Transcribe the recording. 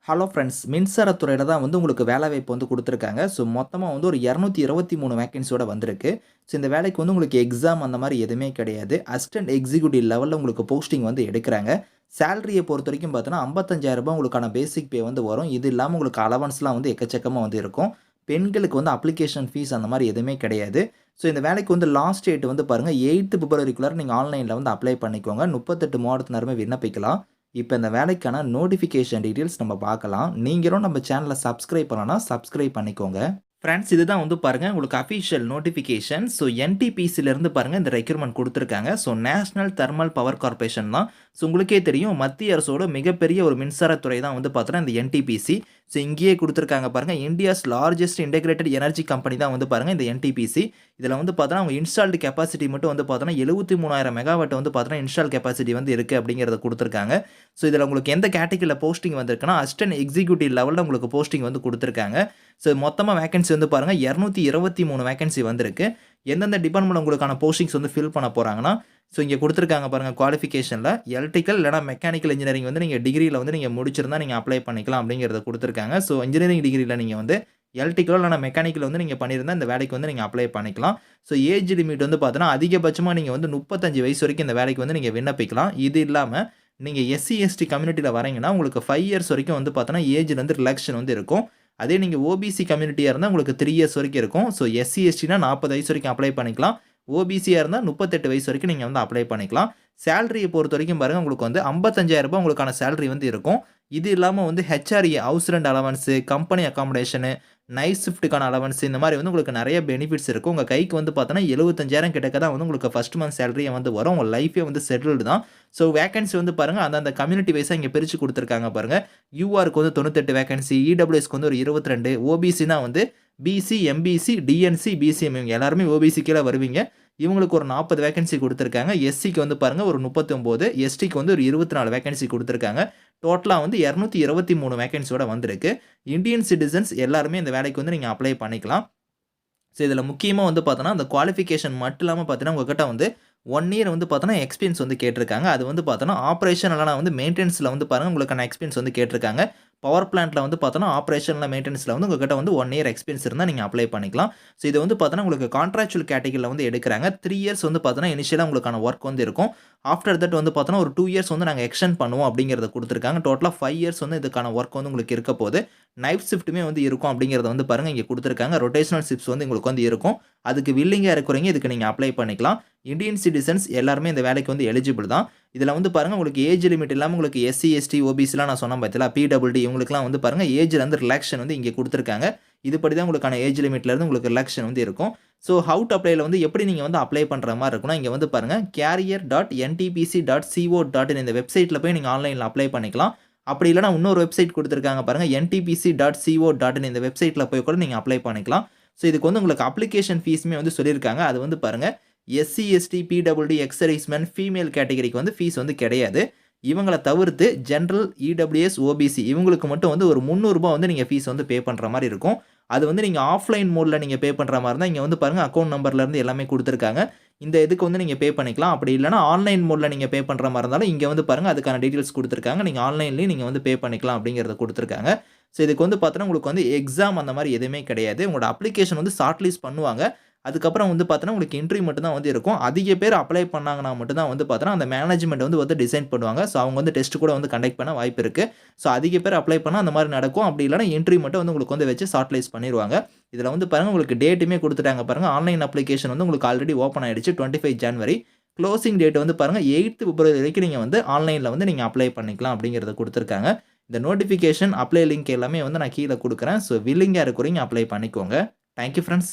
Hello friends, மின்சாரத்துறையில தான் வந்து உங்களுக்கு வேலைவாய்ப்பு வந்து குடுத்துருக்காங்க. ஸோ, மொத்தமா வந்து ஒரு 223 வேக்கன்ஸியோட வந்திருக்கு. ஸோ, இந்த வேலைக்கு வந்து உங்களுக்கு எக்ஸாம் அந்த மாரி எதுவுமே கிடையாது. அசிஸ்டன்ட் எக்ஸிக்யூட்டிவ் லெவல்ல உங்களுக்கு போஸ்டிங் வந்து எடுக்குறாங்க. சேலரிய பொறுத்தவரைக்கும் பார்த்தீங்கன்னா, ரூ. 55,000 உங்களுக்கான பேசிக் பே வந்து வரும். இது இல்லாம உங்களுக்கு அலவன்ஸ்லாம் வந்து எக்கச்சக்கமா வந்து இருக்கும். பெண்களுக்கு வந்து அப்ளிகேஷன் ஃபீஸ் அந்த மாரி எதுவுமே கிடையாது. ஸோ, இந்த வேலைக்கு வந்து லாஸ்ட் டேட் வந்து பாருங்க 8த் பிப்ரவரிக்குள்ளார நீங்க ஆன்லைன்ல வந்து அப்ளை பண்ணிக்கோங்க. 38 மாவட்டத்தினருமே விண்ணப்பிக்கலாம். இப்ப இந்த வேலைக்கான நோட்டிஃபிகேஷன் டீட்டெயில்ஸ் நம்ம பார்க்கலாம். நீங்களும் நம்ம சேனல சப்ஸ்கிரைப் பண்ணலனா, சப்ஸ்கிரைப் பண்ணிக்கோங்க. ஃபிரெண்ட்ஸ், இதுதான் வந்து பாருங்க உங்களுக்கு அஃபிஷியல் நோட்டிஃபிகேஷன். ஸோ, என்டிபிசிலேருந்து பாருங்க இந்த ரெக்ரூட்மெண்ட் குடுத்துருக்காங்க. So, national thermal power corporation தான். ஸோ, உங்களுக்கே தெரியும் மத்திய அரசோட மிகப்பெரிய ஒரு மின்சாரத்துறை தான் வந்து பார்த்தீங்கன்னா இந்த என்டிபிசி. ஸோ, இங்கேயே குடுத்துருக்காங்க பாருங்க. India's largest integrated energy company தான் வந்து பாருங்க இந்த என்டிபிசி. இதில வந்து பார்த்தீங்கன்னா, அவங்க இன்ஸ்டால்டு கெப்பாசிட்டி மட்டும் வந்து பார்த்தீங்கன்னா 73,000 மெகாவாட் வந்து பார்த்தீங்கன்னா இன்ஸ்டால் கெப்பாசிட்டி வந்து இருக்கு அப்படிங்கிறத குடுத்துருக்காங்க. ஸோ, இதில உங்களுக்கு எந்த கேட்டகரியில போஸ்டிங் வந்திருக்குன்னா, அசிஸ்டன்ட் எக்ஸிக்யூட்டிவ் லெவல்ல உங்களுக்கு போஸ்டிங் வந்து குடுத்துருக்காங்க. ஸோ, மொத்தமா வேக்கன்சி வந்து பாருங்க 223 வேக்கன்சி வந்திருக்கு. எந்தெந்த டிபார்ட்மென்ட்ல உங்களுக்கான போஸ்டிங்ஸ் வந்து ஃபில் பண்ண போறாங்கன்னா, ஸோ இங்க குடுத்துருக்காங்க பாருங்க குவாலிஃபிகேஷன்ல எலக்ட்ரிக்கல் இல்லனா மெக்கானிக்கல் இன்ஜினியரிங் வந்து நீங்க டிகிரில வந்து நீங்க முடிச்சிருந்தா நீங்க அப்ளை பண்ணிக்கலாம் அப்படிங்கிறத குடுத்துருக்காங்க. ஸோ, இன்ஜினியரிங் டிகிரில நீங்க வந்து எலக்ட்ரிக்கல் இல்லனா மெக்கானிக்கல் வந்து நீங்க பண்ணியிருந்தா இந்த வேலைக்கு வந்து நீங்க அப்ளை பண்ணிக்கலாம். ஸோ, ஏஜ் லிமிட் வந்து பார்த்தீங்கன்னா, அதிகபட்சமா நீங்க வந்து 35 வயசு வரைக்கும் இந்த வேலைக்கு வந்து நீங்க விண்ணப்பிக்கலாம். இது இல்லாம நீங்க எஸ்சி, எஸ்டி கம்யூனிட்டில வரீங்கன்னா, உங்களுக்கு 5 இயர்ஸ் வரைக்கும் வந்து பார்த்தீங்கன்னா, ஏஜ்ல வந்து ரிலாக்சேஷன் வந்து இருக்கும். அதே நீங்க ஓபிசி கம்யூனிட்டியா இருந்தா உங்களுக்கு 3 இயர்ஸ் வரைக்கும் இருக்கும். ஸோ, எஸ்சி, எஸ்டினா 40 வயசு வரைக்கும் அப்ளை பண்ணிக்கலாம். ஓபிசியா இருந்தா 38 வயசு வரைக்கும் நீங்க வந்து அப்ளை பண்ணிக்கலாம். சேலரிய பொறுத்தவரைக்கும் பாருங்க உங்களுக்கு வந்து ரூ. 55,000 உங்களுக்கான சேலரி வந்து இருக்கும். இது இல்லாம வந்து HRA house rent allowance, company accommodation, night ஷிஃப்ட்க்கான அலவன்ஸ் இந்த மாரி வந்து உங்களுக்கு நெறைய பெனிஃபிட்ஸ் இருக்கும். உங்க கைக்கு வந்து பார்த்தீங்கன்னா 75,000 கிட்டக்க தான் வந்து உங்களுக்கு ஃபர்ஸ்ட் மந்த் சேலரியே வந்து வரும். உங்க லைஃபே வந்து செட்டில்டு தான். ஸோ, வேக்கன்சி வந்து பாருங்க அந்தந்த கம்யூனிட்டி வைஸா இங்க பிரிச்சு குடுத்துருக்காங்க பாருங்க. யூஆர்க்கு வந்து 98 வேக்கன்சி, இடபிள்யூஎஸ்க்கு வந்து ஒரு 22, ஓபிசினா வந்து பிசி, எம்பிசி, டிஎன்சி, பிசிஎம் இவங்க எல்லாருமே ஓபிசி கீழ வருவீங்க. இவங்களுக்கு ஒரு 40 வேக்கன்சி குடுத்துருக்காங்க. எஸ்சிக்கு வந்து பாருங்க ஒரு 39, எஸ்டிக்கு வந்து ஒரு 24 வேக்கன்சி குடுத்துருக்காங்க. டோட்டலா வந்து 223 வேக்கன்சியோட வந்திருக்கு. இந்தியன் சிட்டிசன்ஸ் எல்லாருமே இந்த வேலைக்கு வந்து நீங்க அப்ளை பண்ணிக்கலாம். ஸோ, இதில முக்கியமா வந்து பார்த்தோன்னா, அந்த குவாலிஃபிகேஷன் மட்டும் இல்லாம பார்த்தீங்கன்னா, உங்ககிட்ட வந்து 1 இயர் வந்து பார்த்தோன்னா, எக்ஸ்பீரியன்ஸ் வந்து கேட்டிருக்காங்க. அது வந்து பார்த்தோன்னா, ஆப்பரேஷன் இல்லனா வந்து மெயின்டனன்ஸ்ல வந்து பாருங்க உங்களுக்கான எக்ஸ்பீரியன்ஸ் வந்து கேட்டிருக்காங்க. பவர் பிளான்ட்ல வந்து பார்த்தோன்னா, ஆப்பரேஷன்ல மெயின்டனன்ஸ்ல வந்து உங்ககிட்ட வந்து 1 இயர் எக்ஸ்பீரியன்ஸ் இருந்தா நீங்க அப்ளை பண்ணிக்கலாம். ஸோ, இது வந்து பார்த்தோன்னா, உங்களுக்கு கான்ட்ராக்சுவல் கேட்டகரில வந்து எடுக்குறாங்க. 3 இயர்ஸ் வந்து பார்த்தோன்னா, இனிஷியலா உங்களுக்கான வொர்க் வந்து இருக்கும். ஆஃப்டர் தட் வந்து பார்த்தோன்னா, ஒரு 2 இயர்ஸ் வந்து நாங்க எக்ஸ்டெண்ட் பண்ணுவோம் அப்படிங்கிறத குடுத்துருக்காங்க. டோட்டலா 5 இயர்ஸ் வந்து இதுக்கான வொர்க் வந்து உங்களுக்கு இருக்க போது. நைட் ஷிஃப்ட்டுமே வந்து இருக்கும் அப்படிங்கிறத வந்து பாருங்க இங்க குடுத்துருக்காங்க. ரொட்டேஷனல் ஷிஃப்ட்ஸ் வந்து உங்களுக்கு வந்து இருக்கும். அதுக்கு வில்லிங்கா இருக்கிறவங்க இதுக்கு நீங்க அப்ளை பண்ணிக்கலாம். இந்தியன் சிட்டிசன்ஸ் எல்லாருமே இந்த வேலைக்கு வந்து எலிஜிபிள் தான். இதில வந்து பாருங்க உங்களுக்கு ஏஜ் லிமிட் இல்லாம உங்களுக்கு எஸ்சி, எஸ்டி, ஓபிசிலாம் நான் சொன்னேன் பார்த்தீங்களா? பிடபிள்யூடி இவங்களுக்குலாம் வந்து பாருங்க ஏஜ்ல வந்து ரிலாக்சேஷன் வந்து இங்க குடுத்துருக்காங்க. இதுபடி தான் உங்களுக்கான ஏஜ் லிமிட்ல இருந்து உங்களுக்கு ரிலாக்சேஷன் வந்து இருக்கும். ஸோ, ஹவ் டூ அப்ளைல வந்து எப்படி நீங்க வந்து அப்ளை பண்ற மாரி இருக்கும்னா, இங்க வந்து பாருங்க carrier.ntpc.co.in இந்த வெப்சைட்ல போய் நீங்க ஆன்லைன்ல அப்ளை பண்ணிக்கலாம். அப்படி இல்லன்னா இன்னொரு வெப்சைட் குடுத்துருக்காங்க பாருங்க ntpc.co.in இந்த வெப்சைட்ல போய் கூட நீங்க அப்ளை பண்ணிக்கலாம். ஸோ, இதுக்கு வந்து உங்களுக்கு அப்ளிகேஷன் ஃபீஸுமே வந்து சொல்லியிருக்காங்க. அது வந்து பாருங்க SC, ST, PWD, ex serviceman, female கேட்டகரிக்கு வந்து ஃபீஸ் வந்து கிடையாது. இவங்கள தவிர்த்து ஜெனரல், இடபிள்யூஎஸ், ஓபிசி இவங்களுக்கு மட்டும் வந்து ஒரு ரூ. 300 வந்து நீங்க ஃபீஸ் வந்து பே பண்ற மாரி இருக்கும். அது வந்து நீங்க ஆஃப்லைன் மோட்ல நீங்க பே பண்ற மாரி இருந்தா, இங்க வந்து பாருங்க அக்கவுண்ட் நம்பர்ல இருந்து எல்லாமே குடுத்துருக்காங்க. இந்த இதுக்கு வந்து நீங்க பே பண்ணிக்கலாம். அப்படி இல்லன்னா ஆன்லைன் மோட்ல நீங்க பே பண்ற மாரி இருந்தாலும், இங்க வந்து பாருங்க அதுக்கான டீட்டெயில்ஸ் குடுத்துருக்காங்க. நீங்க ஆன்லைன்லயும் நீங்க வந்து பே பண்ணிக்கலாம் அப்படிங்கிறத குடுத்துருக்காங்க. ஸோ, இதுக்கு வந்து பார்த்தோன்னா, உங்களுக்கு வந்து எக்ஸாம் அந்த மாரி எதுவுமே கிடையாது. உங்களோட அப்ளிகேஷன் வந்து ஷார்ட் லிஸ்ட் பண்ணுவாங்க. அதுக்கப்புறம் வந்து பார்த்தோன்னா, உங்களுக்கு இன்டர்வியூ மட்டும் தான் வந்து இருக்கும். அதிக பேர் அப்ளை பண்ணாங்கன்னா மட்டும் தான் வந்து பார்த்தோன்னா, அந்த மேனேஜ்மென்ட் வந்து டிசைட் பண்ணுவாங்க. ஸோ, அவங்க வந்து டெஸ்ட் கூட வந்து கண்டக்ட் பண்ண வாய்ப்பு இருக்கு. ஸோ, அதிக பேர் அப்ளை பண்ணா அந்த மாரி நடக்கும். அப்படி இல்லன்னா இன்டர்வியூ மட்டும் வந்து உங்களுக்கு வந்து வச்சு ஷார்ட் லிஸ்ட் பண்ணிருவாங்க. இதில வந்து பாருங்க உங்களுக்கு டேட்டுமே குடுத்துட்டாங்க பாருங்க. ஆன்லைன் அப்ளிகேஷன் வந்து உங்களுக்கு ஆல்ரெடி ஓப்பன் ஆயிடுச்சு 25 ஜான்வரி. குளோசிங் டேட் வந்து பாருங்க 8த் பிப்ரவரி வரைக்கும் நீங்க வந்து ஆன்லைன்ல வந்து நீங்க அப்ளை பண்ணிக்கலாம் அப்படிங்கிறத குடுத்துருக்காங்க. இந்த நோட்டிஃபிகேஷன், அப்ளை லிங்க் எல்லாமே வந்து நான் கீழ குடுக்குறேன். ஸோ, வில்லிங்கா இருக்கிறவங்க அப்ளை பண்ணிக்கோங்க. Thank you friends.